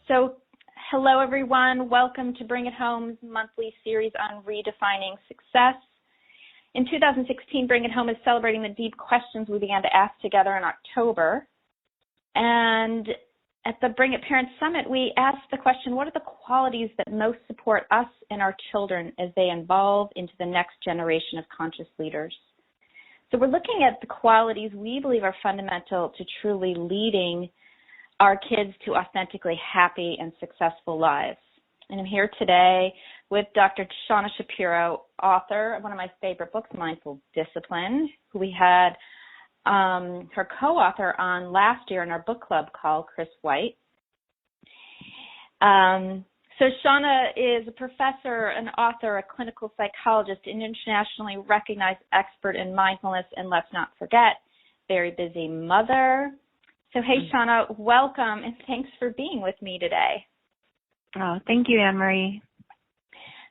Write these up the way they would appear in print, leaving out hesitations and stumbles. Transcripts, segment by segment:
So, hello everyone. Welcome to Bring It Home's monthly series on redefining success. In 2016, Bring It Home is celebrating the deep questions we began to ask together in October. And at the Bring It Parents Summit, we asked the question, what are the qualities that most support us and our children as they evolve into the next generation of conscious leaders? So we're looking at the qualities we believe are fundamental to truly leading our kids to authentically happy and successful lives. And I'm here today with Dr. Shauna Shapiro, author of one of my favorite books, Mindful Discipline, who we had her co-author on last year in our book club called Chris White. So Shauna is a professor, an author, a clinical psychologist, an internationally recognized expert in mindfulness, and let's not forget, very busy mother. So, hey, Shauna, welcome, and thanks for being with me today. Oh, thank you, Annmarie.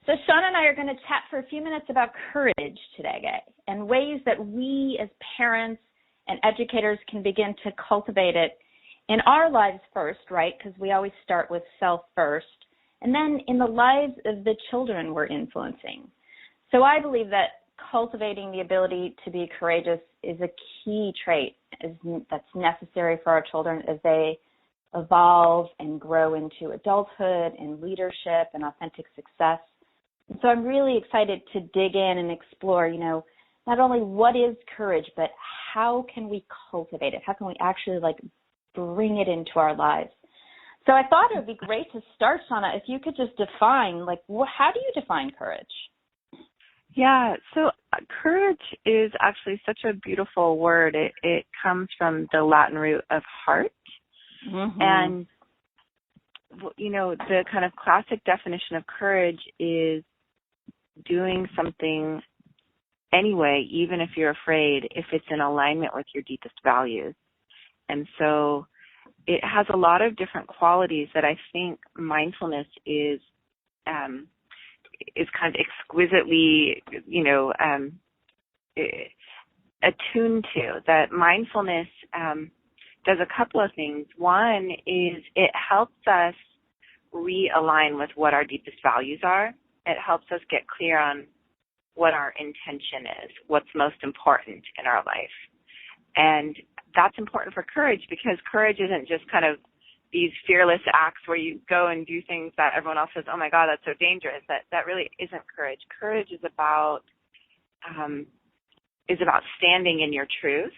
So Shauna and I are going to chat for a few minutes about courage today, and ways that we as parents and educators can begin to cultivate it in our lives first, right, because we always start with self first, and then in the lives of the children we're influencing. So I believe that cultivating the ability to be courageous is a key trait that's necessary for our children as they evolve and grow into adulthood and leadership and authentic success. And so I'm really excited to dig in and explore, not only what is courage, but how can we cultivate it? How can we actually bring it into our lives? So I thought it would be great to start, Shauna, if you could just define, how do you define courage? Yeah, so courage is actually such a beautiful word. It comes from the Latin root of heart. Mm-hmm. And, the kind of classic definition of courage is doing something anyway, even if you're afraid, if it's in alignment with your deepest values. And so it has a lot of different qualities that I think mindfulness is kind of exquisitely, attuned to. That mindfulness does a couple of things. One is it helps us realign with what our deepest values are. It helps us get clear on what our intention is, what's most important in our life. And that's important for courage, because courage isn't just kind of these fearless acts where you go and do things that everyone else says, oh my God, that's so dangerous. That really isn't courage. Courage is about standing in your truth.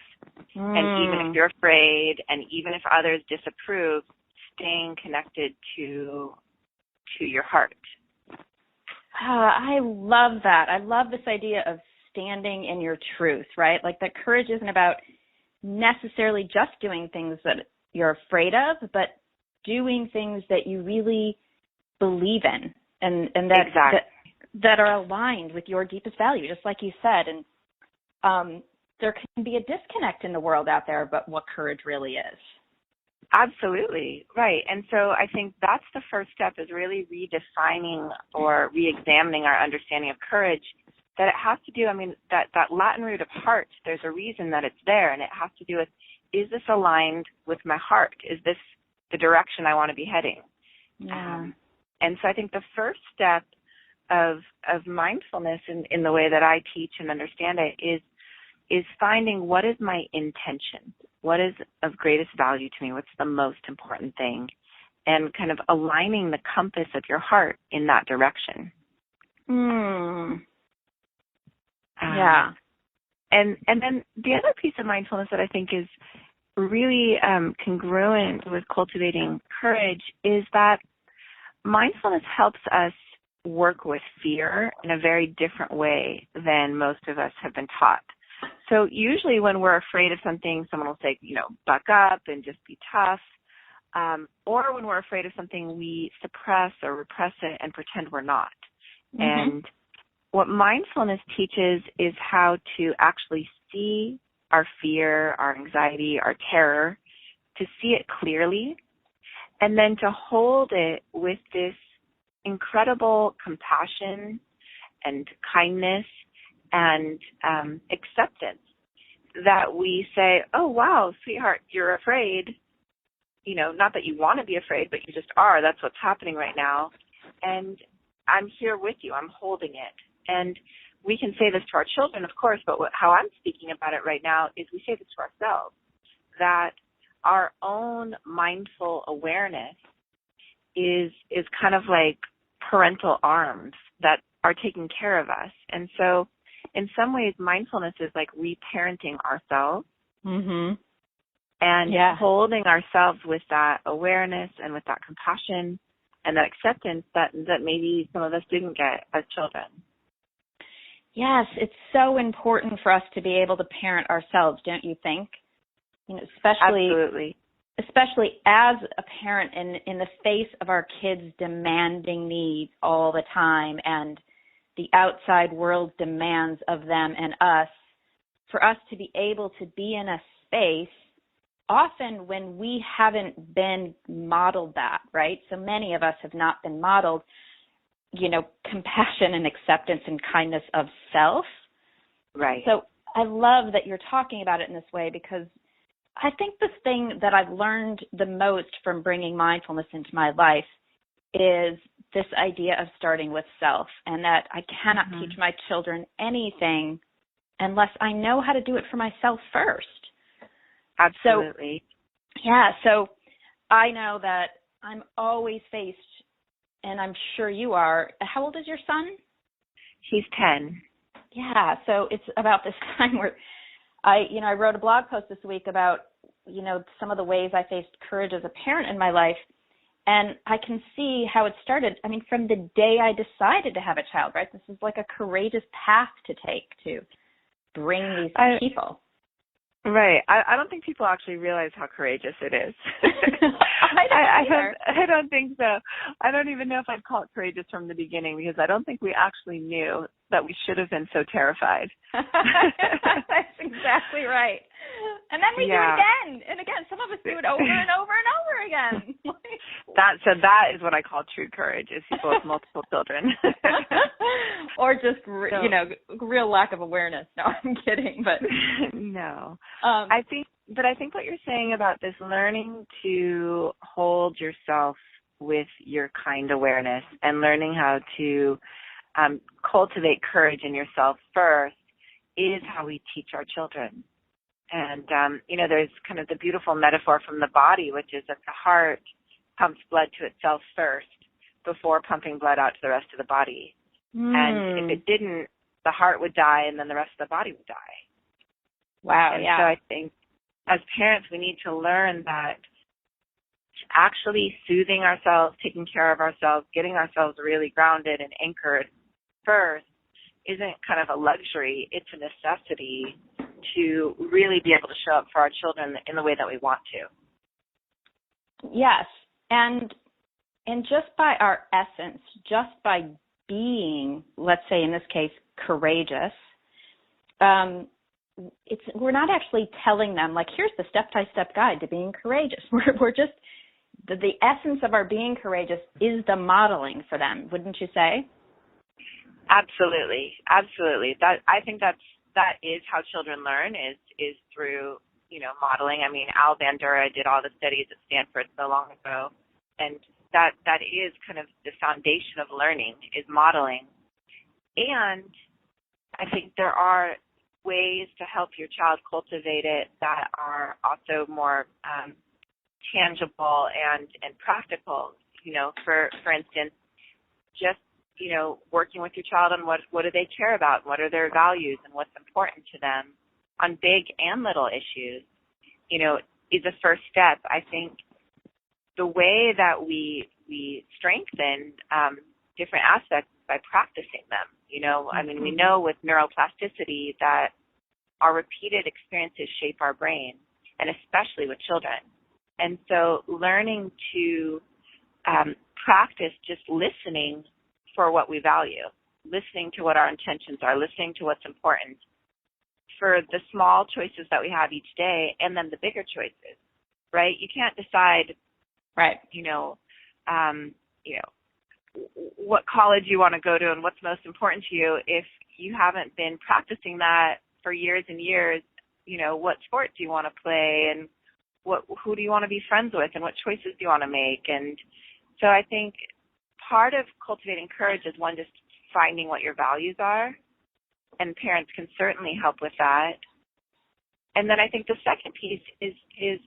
And even if you're afraid, and even if others disapprove, staying connected to your heart. I love that. I love this idea of standing in your truth, right? That courage isn't about necessarily just doing things that you're afraid of, but doing things that you really believe in and that, exactly. that are aligned with your deepest value, just like you said. And there can be a disconnect in the world out there about what courage really is. Absolutely. Right. And so I think that's the first step, is really redefining or reexamining our understanding of courage, that it has to do, that Latin root of heart, there's a reason that it's there, and it has to do with, is this aligned with my heart? Is this the direction I want to be heading? Yeah. And so I think the first step of mindfulness in the way that I teach and understand it is finding what is my intention, what is of greatest value to me, what's the most important thing, and kind of aligning the compass of your heart in that direction. Yeah. And then the other piece of mindfulness that I think is really congruent with cultivating courage is that mindfulness helps us work with fear in a very different way than most of us have been taught. So usually when we're afraid of something, someone will say, buck up and just be tough. Or when we're afraid of something, we suppress or repress it and pretend we're not. Mm-hmm. And what mindfulness teaches is how to actually see our fear, our anxiety, our terror, to see it clearly, and then to hold it with this incredible compassion and kindness and acceptance, that we say, oh, wow, sweetheart, you're afraid. not that you want to be afraid, but you just are. That's what's happening right now. And I'm here with you. I'm holding it. And we can say this to our children, of course, but how I'm speaking about it right now is we say this to ourselves, that our own mindful awareness is kind of like parental arms that are taking care of us. And so in some ways, mindfulness is like reparenting ourselves. Mm-hmm. And holding ourselves with that awareness and with that compassion and that acceptance that maybe some of us didn't get as children. Yes, it's so important for us to be able to parent ourselves, don't you think? Absolutely. Especially as a parent in the face of our kids' demanding needs all the time and the outside world demands of them and us, for us to be able to be in a space often when we haven't been modeled that, right? So many of us have not been modeled, compassion and acceptance and kindness of self. Right. So I love that you're talking about it in this way, because I think the thing that I've learned the most from bringing mindfulness into my life is this idea of starting with self, and that I cannot teach my children anything unless I know how to do it for myself first. Absolutely. So I know that I'm always faced, and I'm sure you are. How old is your son? He's 10. Yeah, so it's about this time where I wrote a blog post this week about, some of the ways I faced courage as a parent in my life, and I can see how it started. I mean, from the day I decided to have a child, right? This is like a courageous path to take to bring these people. Right. I don't think people actually realize how courageous it is. I don't think so. I don't even know if I'd call it courageous from the beginning, because I don't think we actually knew that we should have been so terrified. That's exactly right. And then we do it again and again. Some of us do it over and over and over again. That is what I call true courage, is people with multiple children. Or just, real lack of awareness. No, I'm kidding, but no. I think what you're saying about this learning to hold yourself with your kind awareness and learning how to cultivate courage in yourself first is how we teach our children. And, there's kind of the beautiful metaphor from the body, which is that the heart pumps blood to itself first before pumping blood out to the rest of the body. And if it didn't, the heart would die and then the rest of the body would die. Wow, and so I think as parents, we need to learn that actually soothing ourselves, taking care of ourselves, getting ourselves really grounded and anchored first isn't kind of a luxury. It's a necessity to really be able to show up for our children in the way that we want to. Yes. And just by our essence, just by being, let's say in this case, courageous, we're not actually telling them, like, here's the step-by-step guide to being courageous. We're just, the essence of our being courageous is the modeling for them, wouldn't you say? Absolutely. I think that is how children learn, is through, modeling. I mean, Al Bandura did all the studies at Stanford so long ago, and that is kind of the foundation of learning, is modeling. And I think there are ways to help your child cultivate it that are also more tangible and practical. For instance, just working with your child on what do they care about, what are their values, and what's important to them on big and little issues, is a first step. I think the way that we strengthen different aspects is by practicing them. I mean, we know with neuroplasticity that our repeated experiences shape our brain, and especially with children. And so learning to practice just listening for what we value, listening to what our intentions are, listening to what's important for the small choices that we have each day, and then the bigger choices, right? You can't decide, right, what college you want to go to and what's most important to you if you haven't been practicing that for years and years. What sport do you want to play, and who do you want to be friends with and what choices do you want to make? And so I think part of cultivating courage is one, just finding what your values are, and parents can certainly help with that. And then I think the second piece is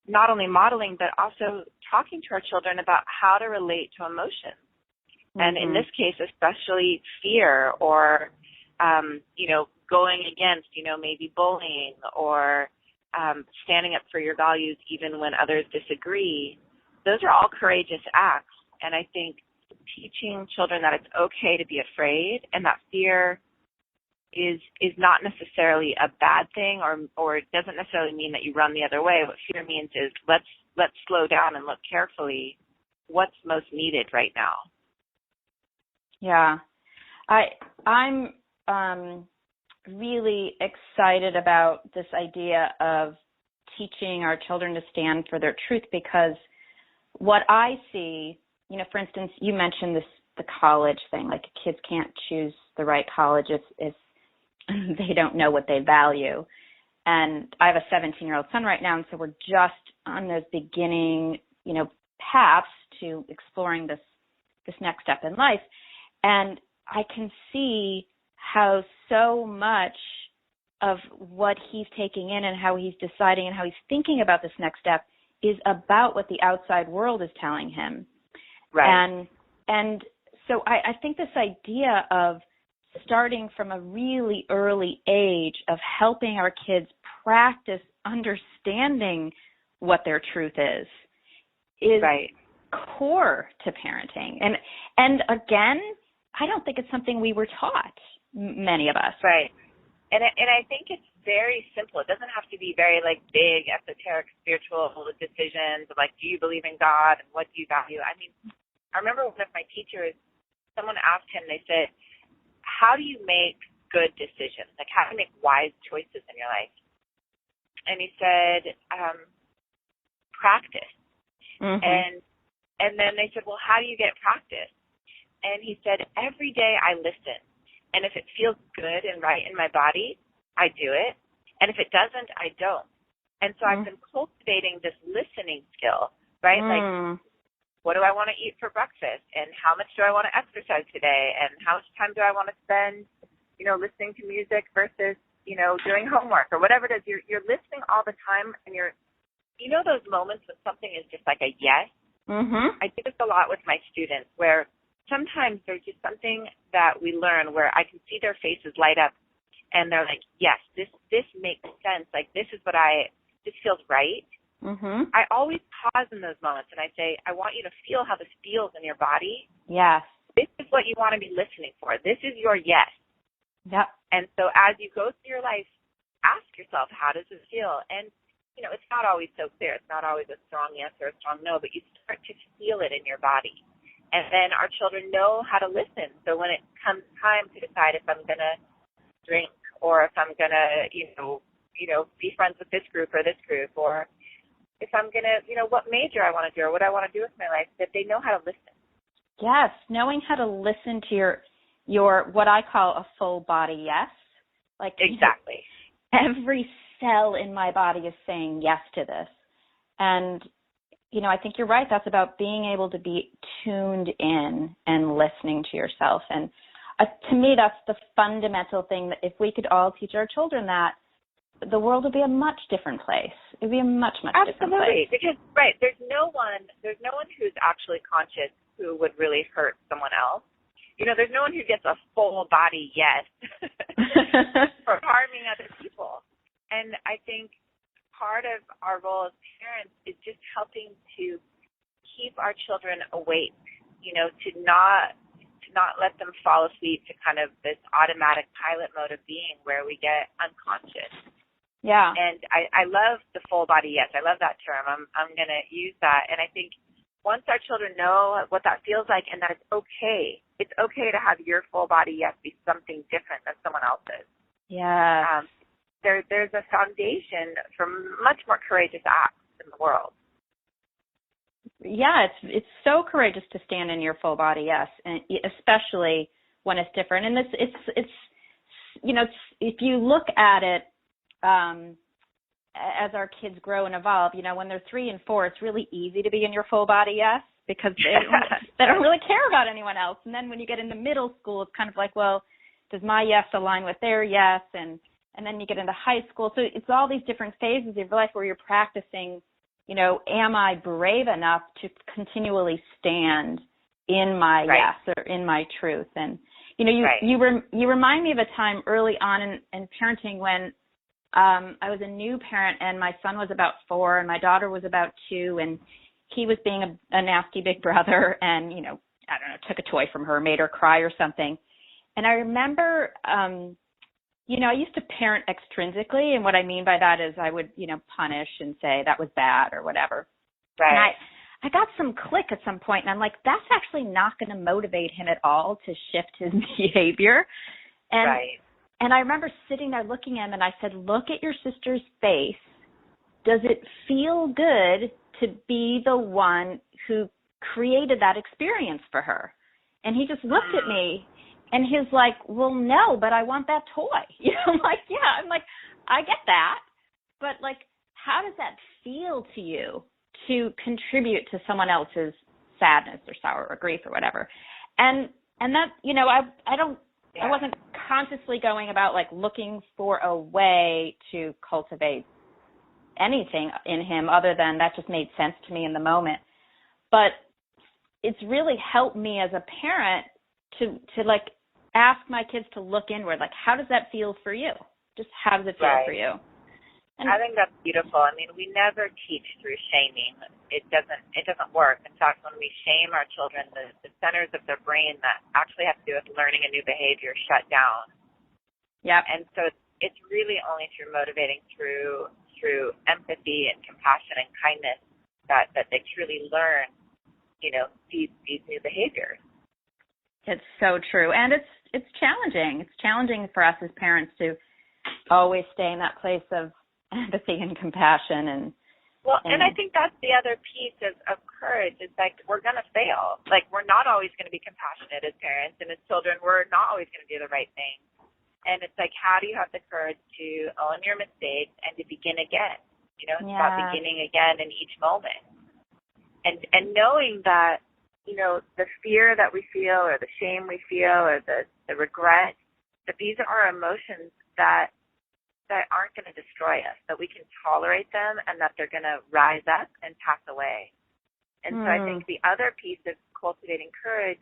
not only modeling, but also talking to our children about how to relate to emotions. Mm-hmm. And in this case, especially fear or, going against, maybe bullying or standing up for your values even when others disagree. Those are all courageous acts. And I think teaching children that it's okay to be afraid and that fear is not necessarily a bad thing, or it doesn't necessarily mean that you run the other way. What fear means is let's slow down and look carefully what's most needed right now. Yeah. I'm really excited about this idea of teaching our children to stand for their truth, because what I see, for instance, you mentioned the college thing, like kids can't choose the right college if they don't know what they value. And I have a 17-year-old son right now, and so we're just on those beginning, paths to exploring this next step in life. And I can see how so much of what he's taking in and how he's deciding and how he's thinking about this next step is about what the outside world is telling him. Right. And so I think this idea of starting from a really early age of helping our kids practice understanding what their truth is right. core to parenting. And again, I don't think it's something we were taught, many of us. Right. And I think it's very simple. It doesn't have to be very big, esoteric, spiritual decisions of do you believe in God and what do you value? I mean, I remember one of my teachers, someone asked him, they said, how do you make good decisions? How do you make wise choices in your life? And he said, practice. Mm-hmm. And then they said, well, how do you get practice? And he said, every day I listen. And if it feels good and right in my body, I do it. And if it doesn't, I don't. And so I've been cultivating this listening skill, right? What do I want to eat for breakfast? And how much do I want to exercise today? And how much time do I want to spend, listening to music versus, doing homework or whatever it is. You're listening all the time, and those moments when something is just like a yes. Mm-hmm. I do this a lot with my students where sometimes there's just something that we learn where I can see their faces light up and they're like, yes, this makes sense. This is this feels right. Mm-hmm. I always pause in those moments and I say, I want you to feel how this feels in your body. Yes. This is what you want to be listening for. This is your yes. Yep. And so as you go through your life, ask yourself, how does it feel? And, it's not always so clear. It's not always a strong yes or a strong no, but you start to feel it in your body. And then our children know how to listen. So when it comes time to decide if I'm going to drink or if I'm going to, be friends with this group or this group, or if I'm going to, what major I want to do or what I want to do with my life, that they know how to listen. Yes, knowing how to listen to your what I call a full body yes. Exactly. Every cell in my body is saying yes to this. And I think you're right. That's about being able to be tuned in and listening to yourself. And to me, that's the fundamental thing, that if we could all teach our children that, the world would be a much different place. It would be a much, much different place. Absolutely. Because, right, there's no one who's actually conscious who would really hurt someone else. There's no one who gets a full body yes for harming other people. And I think part of our role as parents is just helping to keep our children awake, to not let them fall asleep to kind of this automatic pilot mode of being where we get unconscious. Yeah. And I love the full body yes. I love that term. I'm going to use that. And I think once our children know what that feels like and that it's okay to have your full body yes be something different than someone else's. Yeah. There's a foundation for much more courageous acts in the world. Yeah, it's so courageous to stand in your full body yes, and especially when it's different. And it's if you look at it as our kids grow and evolve, when they're 3 and 4, it's really easy to be in your full body yes, because they don't really care about anyone else. And then when you get into middle school, it's kind of like, well, does my yes align with their yes? And then you get into high school. So it's all these different phases of your life where you're practicing, am I brave enough to continually stand in my yes or in my truth? And, you remind me of a time early on in parenting when I was a new parent and my son was about 4 and my daughter was about 2, and he was being a nasty big brother and, I don't know, took a toy from her, made her cry or something. And I remember, I used to parent extrinsically, and what I mean by that is I would, punish and say that was bad or whatever. Right. And I got some click at some point, and I'm like, that's actually not going to motivate him at all to shift his behavior. And I remember sitting there looking at him, and I said, look at your sister's face. Does it feel good to be the one who created that experience for her? And he just looked at me, and he's like, well, no, but I want that toy. I'm like, yeah. I'm like, I get that, but like, how does that feel to you to contribute to someone else's sadness or sorrow or grief or whatever? And that, I wasn't consciously going about like looking for a way to cultivate anything in him other than that just made sense to me in the moment. But it's really helped me as a parent to like ask my kids to look inward, like, how does that feel for you? Just how does it feel for you? And I think that's beautiful. I mean, we never teach through shaming. It doesn't work. In fact, when we shame our children, the centers of their brain that actually have to do with learning a new behavior shut down. Yeah. And so it's really only through motivating through empathy and compassion and kindness that they truly learn, these new behaviors. It's so true. And it's challenging. It's challenging for us as parents to always stay in that place of empathy and compassion. And I think that's the other piece of courage is like we're going to fail. Like we're not always going to be compassionate as parents, and as children we're not always going to do the right thing. And it's like, how do you have the courage to own your mistakes and to begin again? It's about beginning again in each moment. And knowing that, the fear that we feel or the shame we feel or the regret, that these are emotions that aren't going to destroy us, that we can tolerate them and that they're going to rise up and pass away. And so I think the other piece of cultivating courage,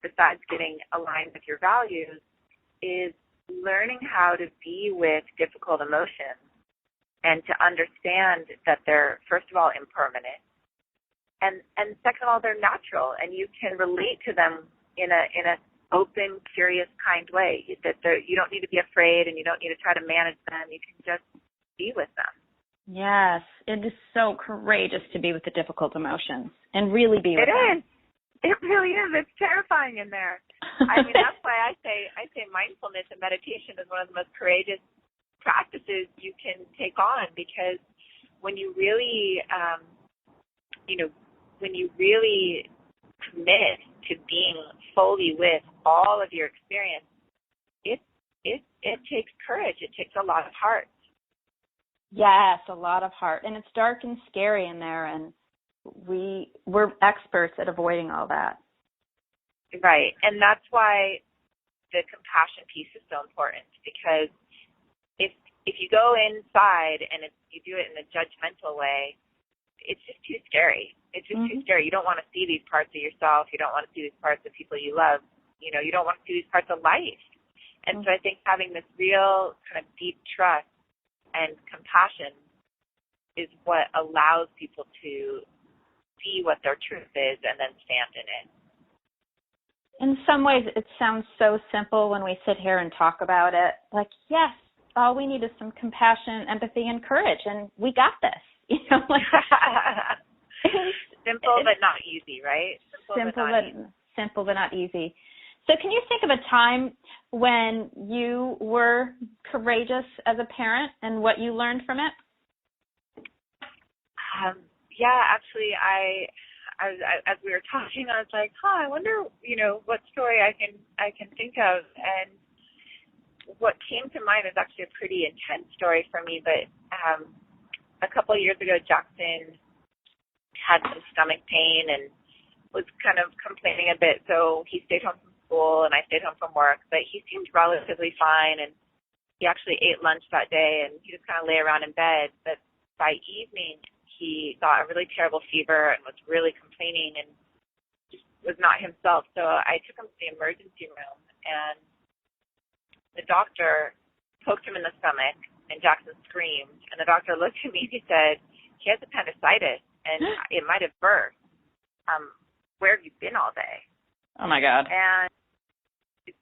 besides getting aligned with your values, is learning how to be with difficult emotions and to understand that they're, first of all, impermanent. And second of all, they're natural, and you can relate to them in a open, curious, kind way. That you don't need to be afraid, and you don't need to try to manage them. You can just be with them. Yes, it is so courageous to be with the difficult emotions and really be with them. It is. It really is. It's terrifying in there. I mean, that's why I say mindfulness and meditation is one of the most courageous practices you can take on, because when you really, when you really commit to being fully with all of your experience, it takes courage. It takes a lot of heart. Yes, a lot of heart. And it's dark and scary in there, and we're experts at avoiding all that. Right. And that's why the compassion piece is so important, because if you go inside and you do it in a judgmental way, it's just too scary. It's just too scary. You don't want to see these parts of yourself. You don't want to see these parts of people you love. You don't want to see these parts of life. And so I think having this real kind of deep trust and compassion is what allows people to see what their truth is and then stand in it. In some ways, it sounds so simple when we sit here and talk about it. Like, yes, all we need is some compassion, empathy, and courage, and we got this. Simple but not easy, right? Simple but not easy. So can you think of a time when you were courageous as a parent and what you learned from it? Yeah, actually, as we were talking, I was like, I wonder, what story I can think of. And what came to mind is actually a pretty intense story for me, but a couple of years ago, Jackson had some stomach pain and was kind of complaining a bit, so he stayed home from school and I stayed home from work, but he seemed relatively fine, and he actually ate lunch that day, and he just kind of lay around in bed. But by evening, he got a really terrible fever and was really complaining and just was not himself. So I took him to the emergency room, and the doctor poked him in the stomach, and Jackson screamed. And the doctor looked at me and he said, he has appendicitis, and it might have burst. Where have you been all day? Oh, my God. And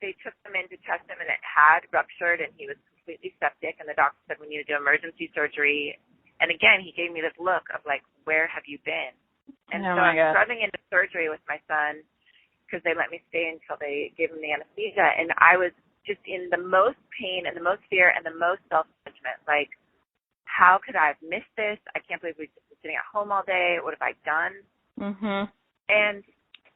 they took him in to test him, and it had ruptured, and he was completely septic, and the doctor said we need to do emergency surgery. And again, he gave me this look of like, where have you been? And so I'm driving into surgery with my son because they let me stay until they gave him the anesthesia, and I was just in the most pain and the most fear and the most self-judgment. Like, how could I have missed this? I can't believe we've been sitting at home all day. What have I done? Mm-hmm. And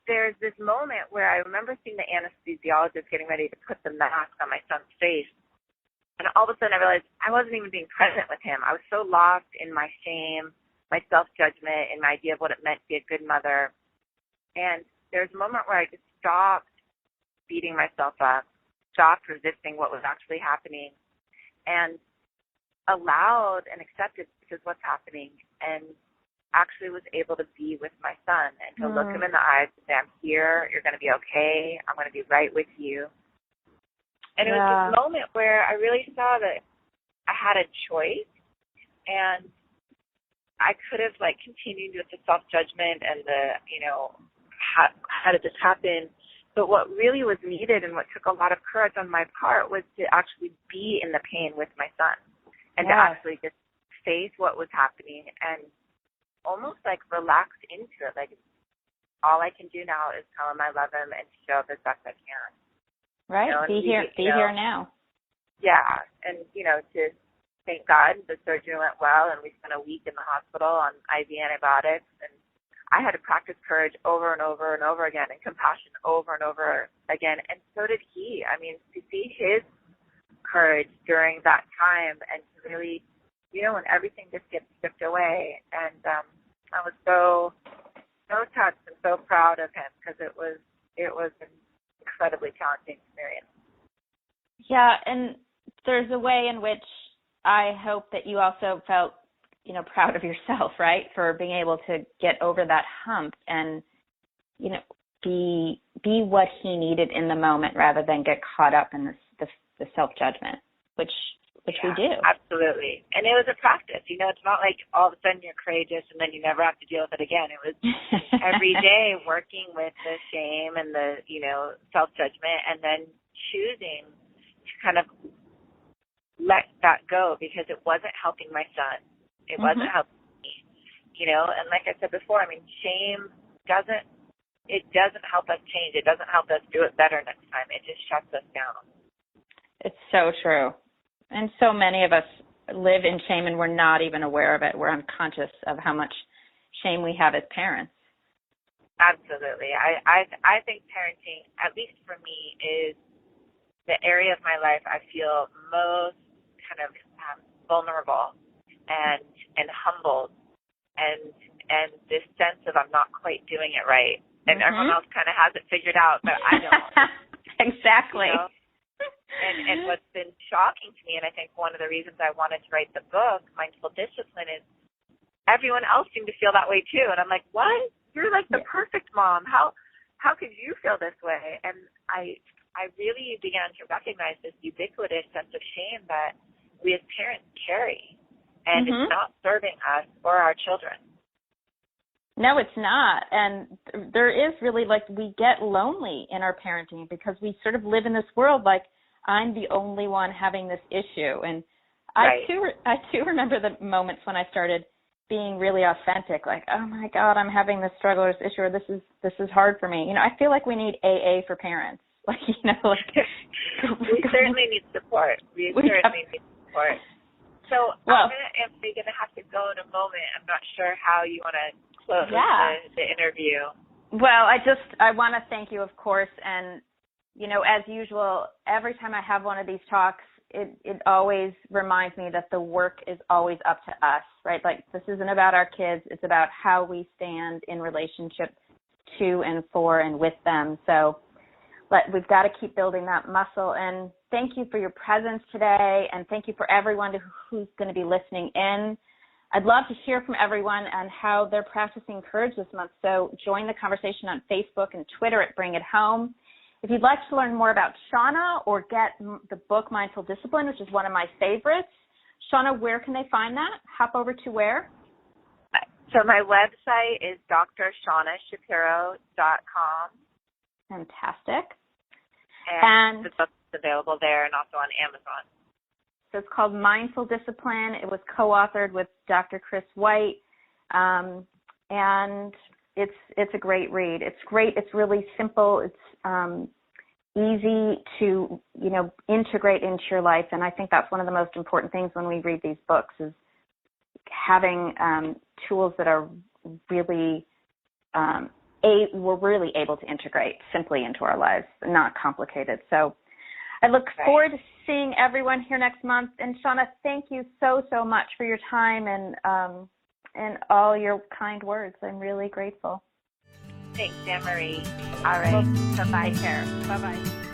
there's this moment where I remember seeing the anesthesiologist getting ready to put the mask on my son's face. And all of a sudden I realized I wasn't even being present with him. I was so lost in my shame, my self-judgment, and my idea of what it meant to be a good mother. And there's a moment where I just stopped beating myself up, stopped resisting what was actually happening, and allowed and accepted this is what's happening, and actually was able to be with my son and to look him in the eyes and say, I'm here, you're going to be okay, I'm going to be right with you. And it was this moment where I really saw that I had a choice, and I could have like continued with the self-judgment and the, how did this happen? But what really was needed and what took a lot of courage on my part was to actually be in the pain with my son and to actually just face what was happening and almost like relax into it. Like, all I can do now is tell him I love him and show up as best I can. Right. Be here now. Yeah. And, to thank God the surgery went well, and we spent a week in the hospital on IV antibiotics, and I had to practice courage over and over and over again, and compassion over and over again. And so did he. I mean, to see his courage during that time and to really, when everything just gets stripped away. And I was so touched and so proud of him because it was an incredibly challenging experience. Yeah, and there's a way in which I hope that you also felt, proud of yourself, right, for being able to get over that hump and, be what he needed in the moment rather than get caught up in the self-judgment, which we do. Absolutely. And it was a practice. It's not like all of a sudden you're courageous and then you never have to deal with it again. It was every day working with the shame and the, self-judgment, and then choosing to kind of let that go because it wasn't helping my son. It wasn't helping me, and like I said before, shame doesn't help us change. It doesn't help us do it better next time. It just shuts us down. It's so true. And so many of us live in shame and we're not even aware of it. We're unconscious of how much shame we have as parents. Absolutely. I think parenting, at least for me, is the area of my life I feel most kind of vulnerable and humbled and this sense of I'm not quite doing it right. And everyone else kind of has it figured out, but I don't. Exactly. And what's been shocking to me, and I think one of the reasons I wanted to write the book, Mindful Discipline, is everyone else seemed to feel that way too. And I'm like, what? You're like the perfect mom. How could you feel this way? And I really began to recognize this ubiquitous sense of shame that we as parents carry, and it's not serving us or our children. No, it's not. And there is really, we get lonely in our parenting because we sort of live in this world like I'm the only one having this issue. And I too remember the moments when I started being really authentic, like, oh my God, I'm having this struggle or this issue, or this is hard for me. I feel like we need AA for parents. We certainly need support. We certainly need support. So I'm going to have to go in a moment. I'm not sure how you want to close the interview. Well, I want to thank you, of course, and as usual, every time I have one of these talks, it always reminds me that the work is always up to us, right? Like, this isn't about our kids. It's about how we stand in relationship to and for and with them. So we've got to keep building that muscle. And thank you for your presence today, and thank you for everyone who's going to be listening in. I'd love to hear from everyone on how they're practicing courage this month. So join the conversation on Facebook and Twitter at Bring It Home. If you'd like to learn more about Shauna or get the book Mindful Discipline, which is one of my favorites, Shauna, where can they find that? Hop over to where? So my website is drshaunashapiro.com. Fantastic. And the book's available there and also on Amazon. So it's called Mindful Discipline. It was co-authored with Dr. Chris White, and it's a great read. It's great. It's really simple. It's easy to integrate into your life, and I think that's one of the most important things when we read these books is having tools that are really we're really able to integrate simply into our lives, not complicated. So I look forward to seeing everyone here next month. And Shauna, thank you so much for your time and all your kind words. I'm really grateful. Thanks, Annmarie. All right. Well, bye-bye. Take care. Bye-bye.